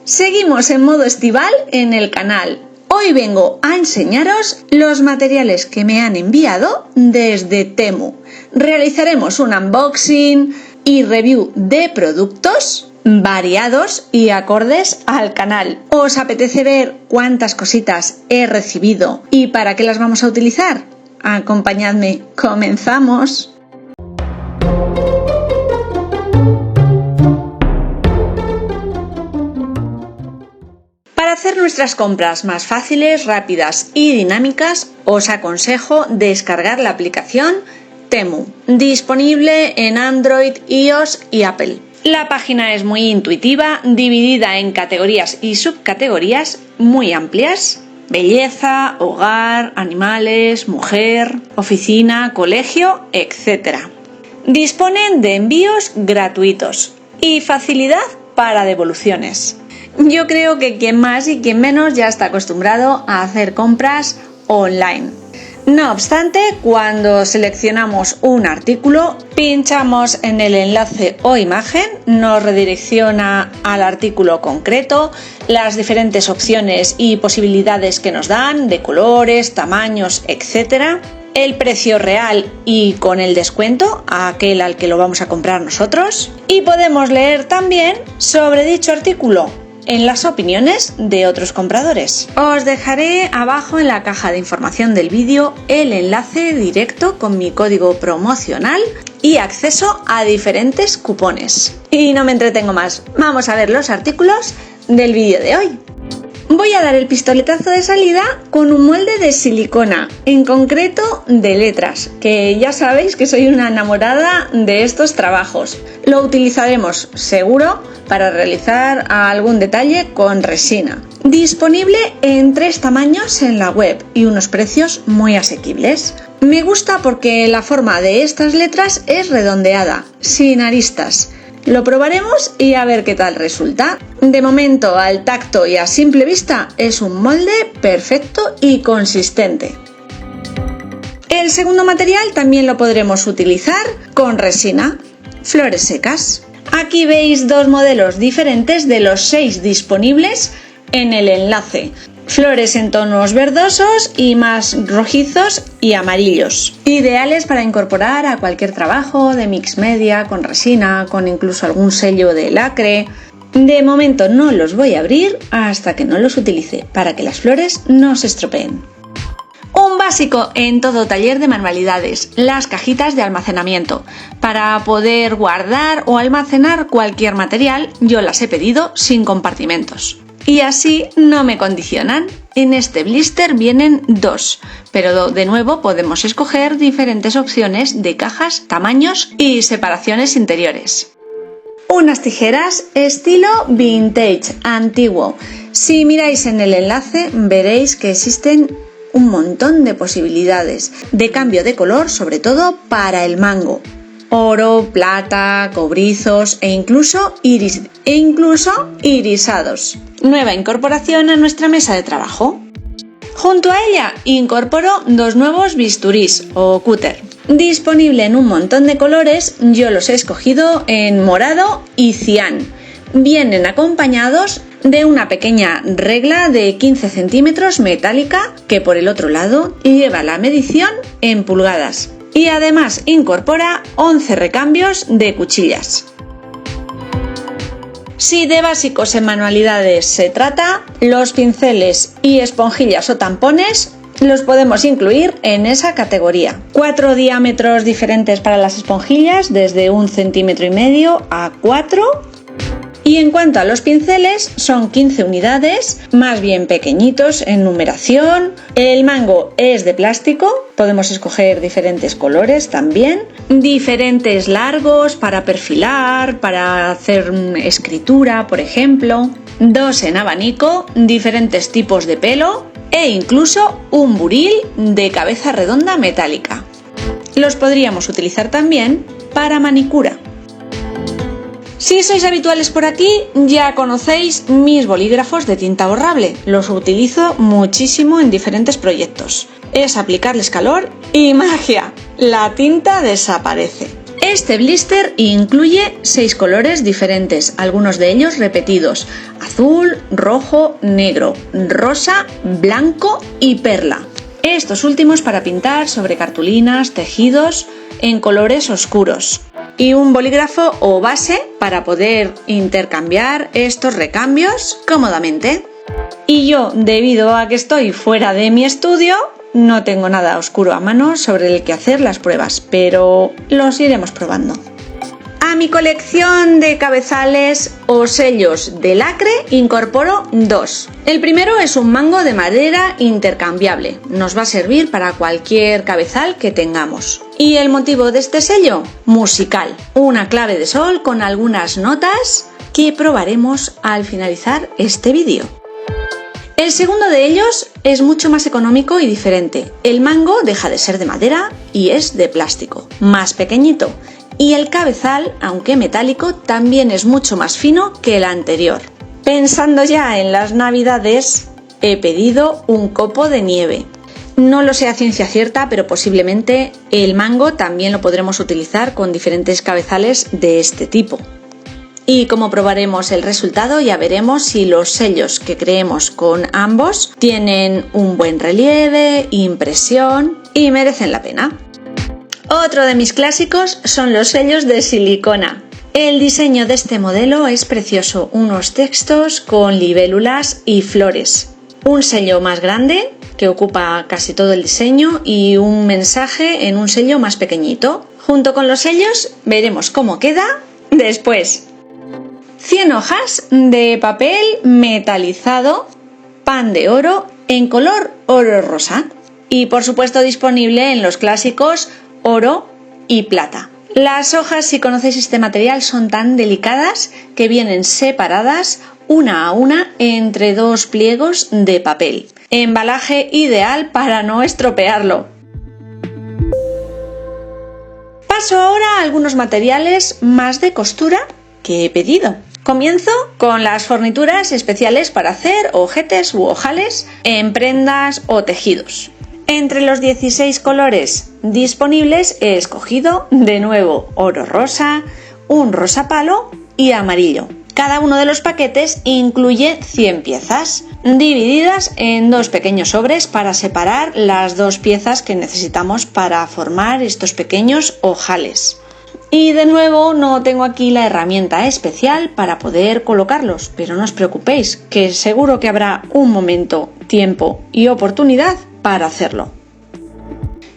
Seguimos en modo estival en el canal. Hoy vengo a enseñaros los materiales que me han enviado desde Temu. Realizaremos un unboxing y review de productos variados y acordes al canal. ¿Os apetece ver cuántas cositas he recibido y para qué las vamos a utilizar? Acompañadme, comenzamos. Para hacer nuestras compras más fáciles, rápidas y dinámicas, os aconsejo descargar la aplicación Temu, disponible en Android, iOS y Apple. La página es muy intuitiva, dividida en categorías y subcategorías muy amplias: belleza, hogar, animales, mujer, oficina, colegio, etc. Disponen de envíos gratuitos y facilidad para devoluciones. Yo creo que quien más y quien menos ya está acostumbrado a hacer compras online. No obstante, cuando seleccionamos un artículo, pinchamos en el enlace o imagen, nos redirecciona al artículo concreto, las diferentes opciones y posibilidades que nos dan de colores, tamaños, etc., el precio real y con el descuento a aquel al que lo vamos a comprar nosotros, y podemos leer también sobre dicho artículo en las opiniones de otros compradores. Os dejaré abajo en la caja de información del vídeo el enlace directo con mi código promocional y acceso a diferentes cupones. Y no me entretengo más, vamos a ver los artículos del vídeo de hoy. Voy a dar el pistoletazo de salida con un molde de silicona, en concreto de letras, que ya sabéis que soy una enamorada de estos trabajos. Lo utilizaremos seguro para realizar algún detalle con resina. Disponible en 3 tamaños en la web y unos precios muy asequibles. Me gusta porque la forma de estas letras es redondeada, sin aristas. Lo probaremos y a ver qué tal resulta. De momento, al tacto y a simple vista, es un molde perfecto y consistente. El segundo material también lo podremos utilizar con resina, flores secas. Aquí veis 2 modelos diferentes de los 6 disponibles en el enlace. Flores en tonos verdosos y más rojizos y amarillos. Ideales para incorporar a cualquier trabajo de mix media, con resina, con incluso algún sello de lacre. De momento no los voy a abrir hasta que no los utilice, para que las flores no se estropeen. Un básico en todo taller de manualidades: las cajitas de almacenamiento. Para poder guardar o almacenar cualquier material, yo las he pedido sin compartimentos. Y así no me condicionan. En este blister vienen 2, pero de nuevo podemos escoger diferentes opciones de cajas, tamaños y separaciones interiores. Unas tijeras estilo vintage, antiguo. Si miráis en el enlace veréis que existen un montón de posibilidades de cambio de color, sobre todo para el mango. Oro, plata, cobrizos e incluso irisados. Nueva incorporación a nuestra mesa de trabajo. Junto a ella incorporo 2 nuevos bisturís o cúter. Disponible en un montón de colores, yo los he escogido en morado y cian. Vienen acompañados de una pequeña regla de 15 centímetros metálica que por el otro lado lleva la medición en pulgadas. Y además incorpora 11 recambios de cuchillas. Si de básicos en manualidades se trata, los pinceles y esponjillas o tampones los podemos incluir en esa categoría. 4 diámetros diferentes para las esponjillas, desde 1,5 centímetros a 4. Y en cuanto a los pinceles, son 15 unidades, más bien pequeñitos en numeración. El mango es de plástico, podemos escoger diferentes colores también. Diferentes largos para perfilar, para hacer escritura, por ejemplo. 2 en abanico, diferentes tipos de pelo e incluso un buril de cabeza redonda metálica. Los podríamos utilizar también para manicura. Si sois habituales por aquí, ya conocéis mis bolígrafos de tinta borrable. Los utilizo muchísimo en diferentes proyectos. Es aplicarles calor y ¡magia! La tinta desaparece. Este blister incluye 6 colores diferentes, algunos de ellos repetidos: azul, rojo, negro, rosa, blanco y perla. Estos últimos para pintar sobre cartulinas, tejidos en colores oscuros. Y un bolígrafo o base para poder intercambiar estos recambios cómodamente. Y yo, debido a que estoy fuera de mi estudio, no tengo nada oscuro a mano sobre el que hacer las pruebas, pero los iremos probando. A mi colección de cabezales o sellos de lacre incorporo 2. El primero es un mango de madera intercambiable. Nos va a servir para cualquier cabezal que tengamos. ¿Y el motivo de este sello? Musical. Una clave de sol con algunas notas que probaremos al finalizar este vídeo. El segundo de ellos es mucho más económico y diferente. El mango deja de ser de madera y es de plástico, más pequeñito. Y el cabezal, aunque metálico, también es mucho más fino que el anterior. Pensando ya en las navidades, he pedido un copo de nieve. No lo sé a ciencia cierta, pero posiblemente el mango también lo podremos utilizar con diferentes cabezales de este tipo. Y como probaremos el resultado, ya veremos si los sellos que creemos con ambos tienen un buen relieve, impresión y merecen la pena. Otro de mis clásicos son los sellos de silicona. El diseño de este modelo es precioso, unos textos con libélulas y flores. Un sello más grande que ocupa casi todo el diseño y un mensaje en un sello más pequeñito. Junto con los sellos veremos cómo queda después. 100 hojas de papel metalizado, pan de oro en color oro rosa y por supuesto disponible en los clásicos oro y plata. Las hojas, si conocéis este material, son tan delicadas que vienen separadas una a una entre 2 pliegos de papel. Embalaje ideal para no estropearlo. Paso ahora a algunos materiales más de costura que he pedido. Comienzo con las fornituras especiales para hacer ojetes u ojales en prendas o tejidos. Entre los 16 colores disponibles he escogido de nuevo oro rosa, un rosa palo y amarillo. Cada uno de los paquetes incluye 100 piezas, divididas en 2 pequeños sobres para separar las 2 piezas que necesitamos para formar estos pequeños ojales. Y de nuevo no tengo aquí la herramienta especial para poder colocarlos, pero no os preocupéis, que seguro que habrá un momento, tiempo y oportunidad para hacerlo.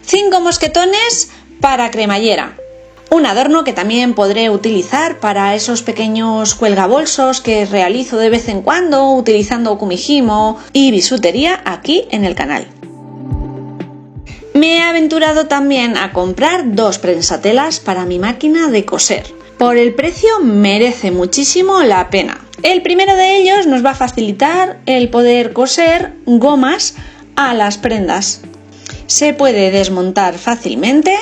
5 mosquetones para cremallera. Un adorno que también podré utilizar para esos pequeños cuelgabolsos que realizo de vez en cuando utilizando kumihimo y bisutería aquí en el canal. Me he aventurado también a comprar 2 prensatelas para mi máquina de coser. Por el precio merece muchísimo la pena. El primero de ellos nos va a facilitar el poder coser gomas a las prendas. Se puede desmontar fácilmente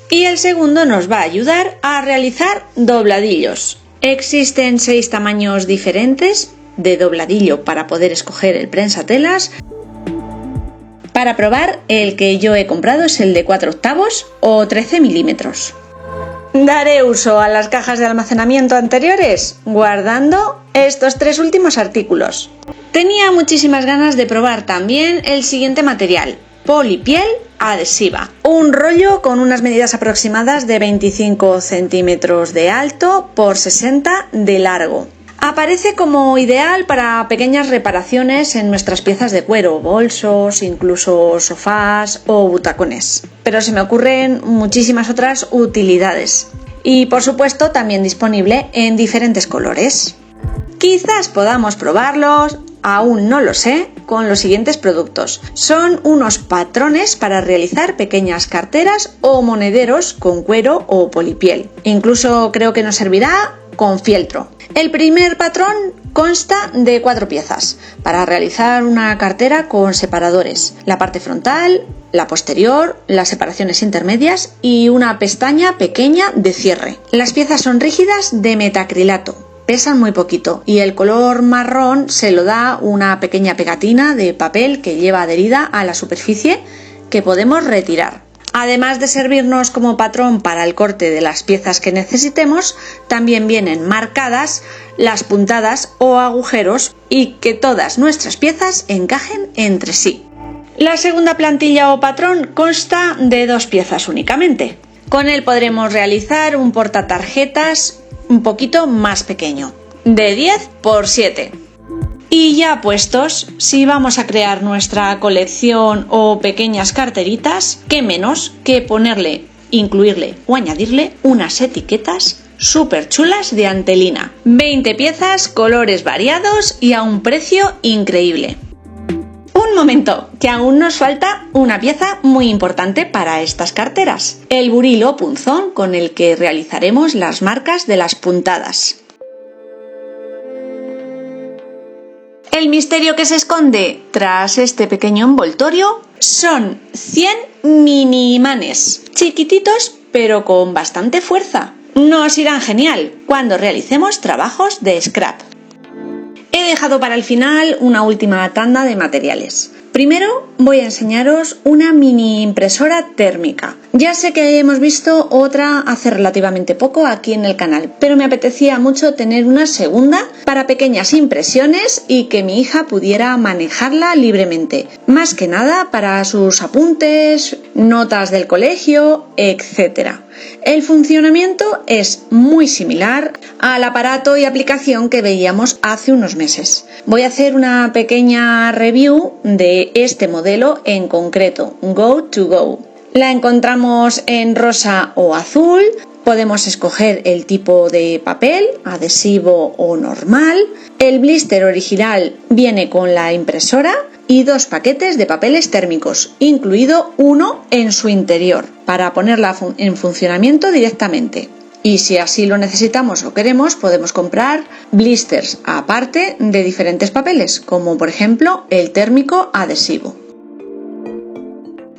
y el segundo nos va a ayudar a realizar dobladillos. Existen 6 tamaños diferentes de dobladillo para poder escoger el prensatelas. Para probar, el que yo he comprado es el de 4/8 o 13 milímetros. Daré uso a las cajas de almacenamiento anteriores, guardando estos 3 últimos artículos. Tenía muchísimas ganas de probar también el siguiente material, polipiel adhesiva. Un rollo con unas medidas aproximadas de 25 centímetros de alto por 60 de largo. Aparece como ideal para pequeñas reparaciones en nuestras piezas de cuero, bolsos, incluso sofás o butacones. Pero se me ocurren muchísimas otras utilidades. Y por supuesto también disponible en diferentes colores. Quizás podamos probarlos, aún no lo sé, con los siguientes productos. Son unos patrones para realizar pequeñas carteras o monederos con cuero o polipiel. Incluso creo que nos servirá con fieltro. El primer patrón consta de 4 piezas para realizar una cartera con separadores, la parte frontal, la posterior, las separaciones intermedias y una pestaña pequeña de cierre. Las piezas son rígidas de metacrilato, pesan muy poquito y el color marrón se lo da una pequeña pegatina de papel que lleva adherida a la superficie que podemos retirar. Además de servirnos como patrón para el corte de las piezas que necesitemos, también vienen marcadas las puntadas o agujeros y que todas nuestras piezas encajen entre sí. La segunda plantilla o patrón consta de 2 piezas únicamente. Con él podremos realizar un portatarjetas un poquito más pequeño, de 10 por 7. Y ya puestos, si vamos a crear nuestra colección o pequeñas carteritas, qué menos que ponerle, incluirle o añadirle unas etiquetas súper chulas de antelina. 20 piezas, colores variados y a un precio increíble. Un momento, que aún nos falta una pieza muy importante para estas carteras, el buril o punzón con el que realizaremos las marcas de las puntadas. El misterio que se esconde tras este pequeño envoltorio son 100 mini imanes, chiquititos pero con bastante fuerza. Nos irán genial cuando realicemos trabajos de scrap. He dejado para el final una última tanda de materiales. Primero voy a enseñaros una mini impresora térmica. Ya sé que hemos visto otra hace relativamente poco aquí en el canal, pero me apetecía mucho tener una segunda para pequeñas impresiones y que mi hija pudiera manejarla libremente. Más que nada para sus apuntes, notas del colegio, etc. El funcionamiento es muy similar al aparato y aplicación que veíamos hace unos meses. Voy a hacer una pequeña review de este modelo en concreto, Go2Go. La encontramos en rosa o azul, podemos escoger el tipo de papel, adhesivo o normal. El blister original viene con la impresora y 2 paquetes de papeles térmicos, incluido uno en su interior, para ponerla en funcionamiento directamente. Y si así lo necesitamos o queremos, podemos comprar blisters aparte de diferentes papeles, como por ejemplo el térmico adhesivo.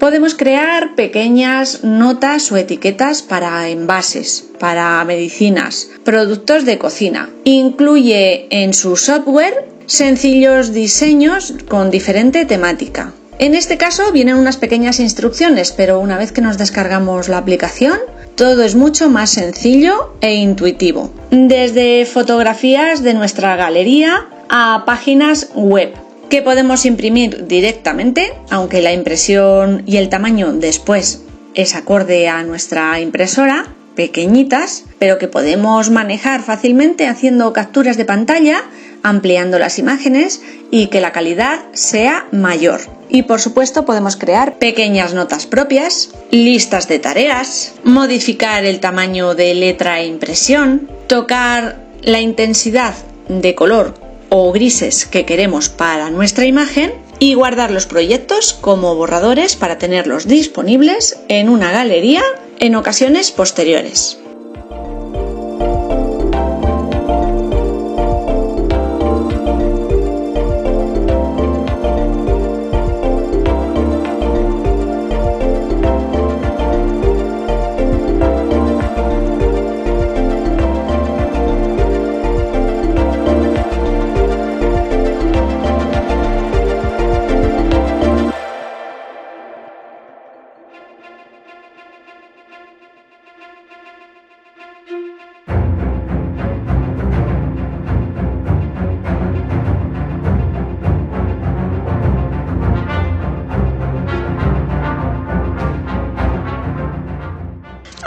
Podemos crear pequeñas notas o etiquetas para envases, para medicinas, productos de cocina. Incluye en su software sencillos diseños con diferente temática. En este caso vienen unas pequeñas instrucciones, pero una vez que nos descargamos la aplicación, todo es mucho más sencillo e intuitivo. Desde fotografías de nuestra galería a páginas web que podemos imprimir directamente, aunque la impresión y el tamaño después es acorde a nuestra impresora, pequeñitas, pero que podemos manejar fácilmente haciendo capturas de pantalla, ampliando las imágenes y que la calidad sea mayor. Y por supuesto podemos crear pequeñas notas propias, listas de tareas, modificar el tamaño de letra e impresión, tocar la intensidad de color o grises que queremos para nuestra imagen y guardar los proyectos como borradores para tenerlos disponibles en una galería en ocasiones posteriores.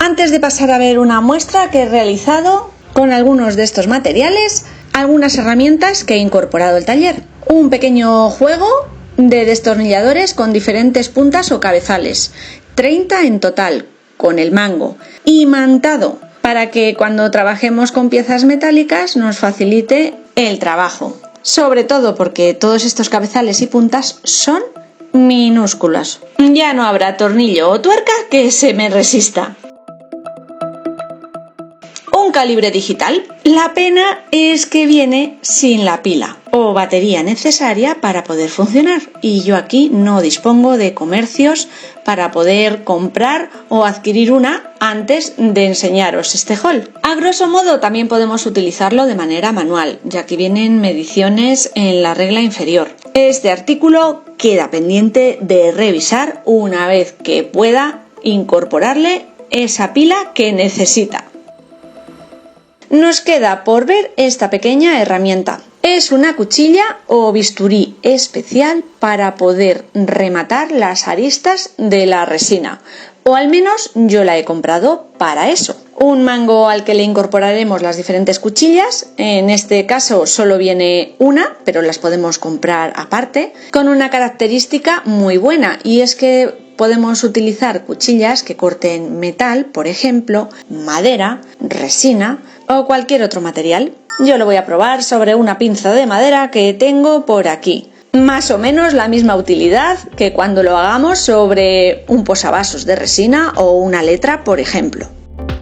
Antes de pasar a ver una muestra que he realizado con algunos de estos materiales, algunas herramientas que he incorporado al taller. Un pequeño juego de destornilladores con diferentes puntas o cabezales, 30 en total, con el mango, imantado para que cuando trabajemos con piezas metálicas nos facilite el trabajo. Sobre todo porque todos estos cabezales y puntas son minúsculas. Ya no habrá tornillo o tuerca que se me resista. Un calibre digital. La pena es que viene sin la pila. o batería necesaria para poder funcionar, y yo aquí no dispongo de comercios para poder comprar o adquirir una antes de enseñaros este haul. A grosso modo también podemos utilizarlo de manera manual, ya que vienen mediciones en la regla inferior. Este artículo queda pendiente de revisar una vez que pueda incorporarle esa pila que necesita. Nos queda por ver esta pequeña herramienta. Es una cuchilla o bisturí especial para poder rematar las aristas de la resina, o al menos yo la he comprado para eso. Un mango al que le incorporaremos las diferentes cuchillas, en este caso solo viene una, pero las podemos comprar aparte, con una característica muy buena, y es que podemos utilizar cuchillas que corten metal, por ejemplo, madera, resina o cualquier otro material. Yo lo voy a probar sobre una pinza de madera que tengo por aquí. Más o menos la misma utilidad que cuando lo hagamos sobre un posavasos de resina o una letra, por ejemplo.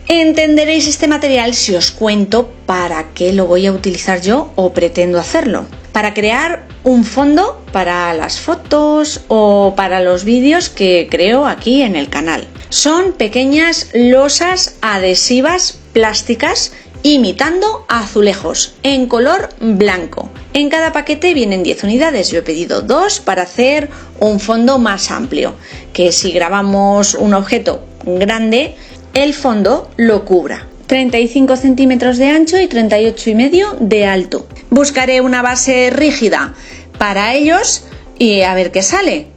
Entenderéis este material si os cuento para qué lo voy a utilizar yo o pretendo hacerlo. Para crear un fondo para las fotos o para los vídeos que creo aquí en el canal. Son pequeñas losas adhesivas plásticas imitando azulejos en color blanco. En cada paquete vienen 10 unidades, yo he pedido 2 para hacer un fondo más amplio, que si grabamos un objeto grande, el fondo lo cubra. 35 centímetros de ancho y 38,5 de alto. Buscaré una base rígida para ellos y a ver qué sale.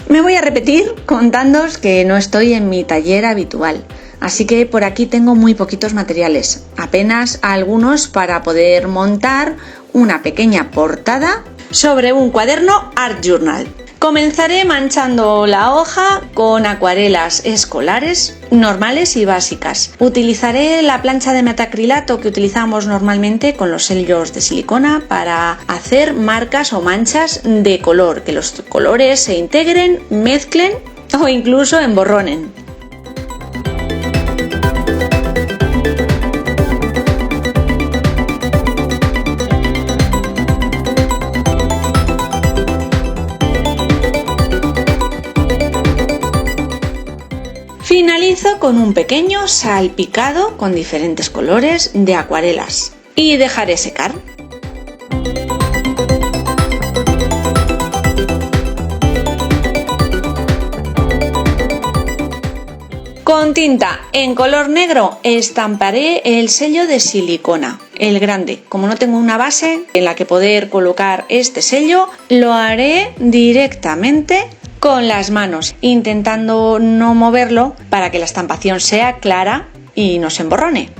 Me voy a repetir contándoos que no estoy en mi taller habitual, así que por aquí tengo muy poquitos materiales, apenas algunos para poder montar una pequeña portada sobre un cuaderno Art Journal. Comenzaré manchando la hoja con acuarelas escolares normales y básicas. Utilizaré la plancha de metacrilato que utilizamos normalmente con los sellos de silicona para hacer marcas o manchas de color, que los colores se integren, mezclen o incluso emborronen. Finalizo con un pequeño salpicado con diferentes colores de acuarelas y dejaré secar. Con tinta en color negro estamparé el sello de silicona, el grande. Como no tengo una base en la que poder colocar este sello, lo haré directamente con las manos, intentando no moverlo para que la estampación sea clara y no se emborrone.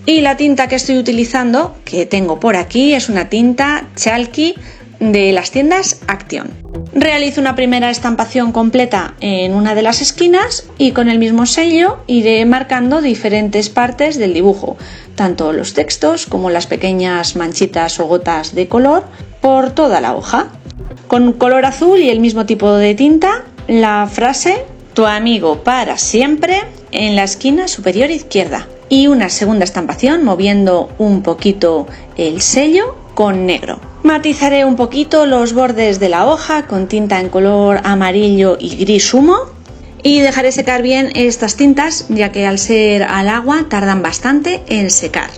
Y la tinta que estoy utilizando, que tengo por aquí, es una tinta Chalky de las tiendas Action. Realizo una primera estampación completa en una de las esquinas y con el mismo sello iré marcando diferentes partes del dibujo, tanto los textos como las pequeñas manchitas o gotas de color por toda la hoja. Con color azul y el mismo tipo de tinta, la frase "Tu amigo para siempre" en la esquina superior izquierda, y una segunda estampación moviendo un poquito el sello con negro. Matizaré un poquito los bordes de la hoja con tinta en color amarillo y gris humo y dejaré secar bien estas tintas, ya que al ser al agua tardan bastante en secar.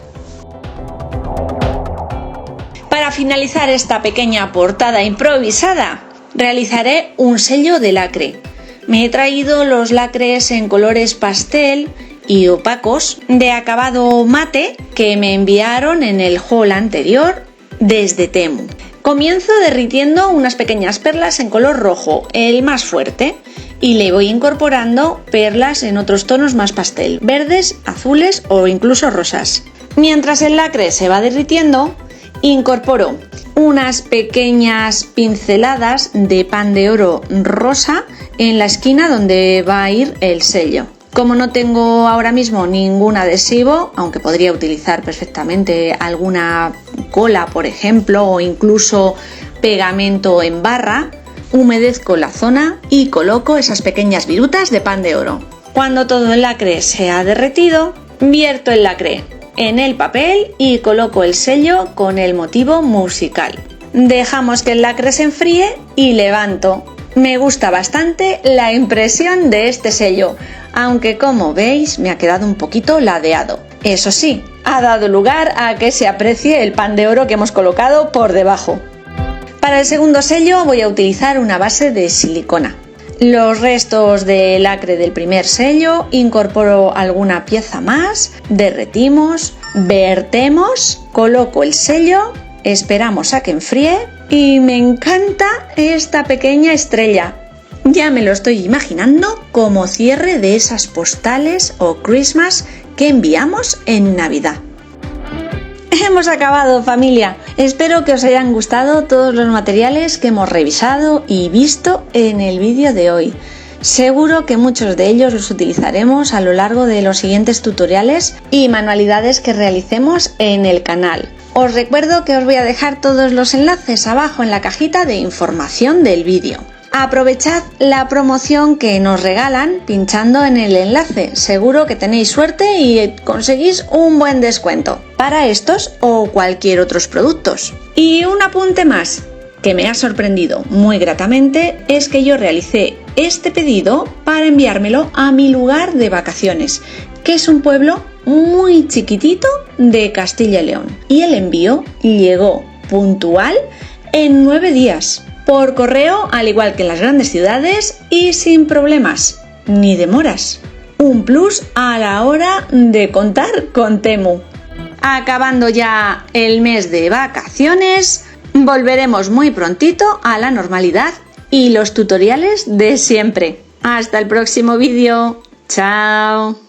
Para finalizar esta pequeña portada improvisada, realizaré un sello de lacre. Me he traído los lacres en colores pastel y opacos de acabado mate que me enviaron en el haul anterior desde Temu. Comienzo derritiendo unas pequeñas perlas en color rojo, el más fuerte, y le voy incorporando perlas en otros tonos más pastel, verdes, azules o incluso rosas. Mientras el lacre se va derritiendo, incorporo unas pequeñas pinceladas de pan de oro rosa en la esquina donde va a ir el sello. Como no tengo ahora mismo ningún adhesivo, aunque podría utilizar perfectamente alguna cola, por ejemplo, o incluso pegamento en barra, humedezco la zona y coloco esas pequeñas virutas de pan de oro. Cuando todo el lacre se ha derretido, vierto el lacre en el papel y coloco el sello con el motivo musical. Dejamos que el lacre se enfríe y levanto. Me gusta bastante la impresión de este sello, aunque como veis me ha quedado un poquito ladeado. Eso sí, ha dado lugar a que se aprecie el pan de oro que hemos colocado por debajo. Para el segundo sello voy a utilizar una base de silicona. Los restos de lacre del primer sello, incorporo alguna pieza más, derretimos, vertemos, coloco el sello, esperamos a que enfríe y me encanta esta pequeña estrella. Ya me lo estoy imaginando como cierre de esas postales o Christmas que enviamos en Navidad. Hemos acabado, familia. Espero que os hayan gustado todos los materiales que hemos revisado y visto en el vídeo de hoy. Seguro que muchos de ellos los utilizaremos a lo largo de los siguientes tutoriales y manualidades que realicemos en el canal. Os recuerdo que os voy a dejar todos los enlaces abajo en la cajita de información del vídeo. Aprovechad la promoción que nos regalan pinchando en el enlace. Seguro que tenéis suerte y conseguís un buen descuento para estos o cualquier otros productos. Y un apunte más que me ha sorprendido muy gratamente es que yo realicé este pedido para enviármelo a mi lugar de vacaciones, que es un pueblo muy chiquitito de Castilla y León. Y el envío llegó puntual en 9 días. Por correo, al igual que en las grandes ciudades, y sin problemas ni demoras. Un plus a la hora de contar con Temu. Acabando ya el mes de vacaciones, volveremos muy prontito a la normalidad y los tutoriales de siempre. Hasta el próximo vídeo. ¡Chao!